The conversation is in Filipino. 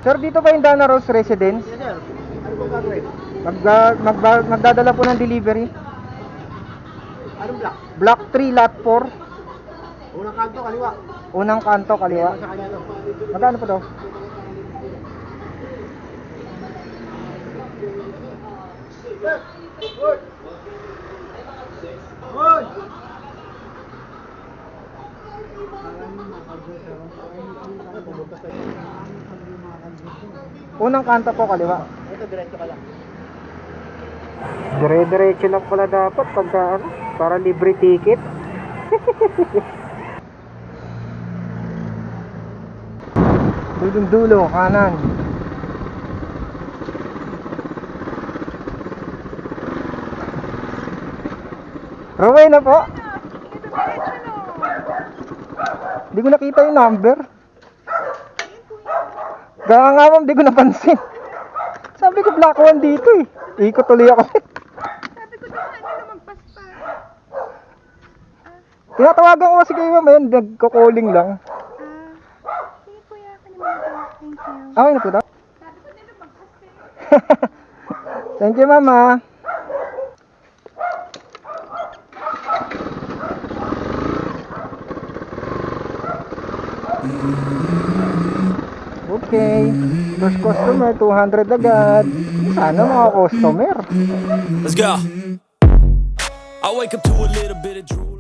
Sir, dito ba yung Dana Rose Residence? Yes, sir. Ano po gagawin? Magdadala po ng delivery. Anong block? Block 3, lot 4. Unang kanto, kaliwa. Unang kanto, kaliwa. Sa kanya to. Magkano po daw? Hoy! Unang kanto po, kaliwa. Ito, diretso ka lang. Dire-diretso lang pala dapat pagka ano, para libre ticket. Dulong-dulo, kanan. Roway na po. Hindi ko nakita yung number. Kaya nga ma'am, di ko napansin. Sabi ko black 1 dito eh. Ikot tuloy ako. Sabi ko na ano magpas pa. Tinatawagan ko kasi kayo ma'am, ayun, nagko-calling lang. Sige kuya, ka naman ito. Thank you. Okay na po daw. Sabi ko nila magpas pa. Thank you mama. Okay, first customer 200 agad. Sana mga customer. Let's go. I wake up to a little bit of drool.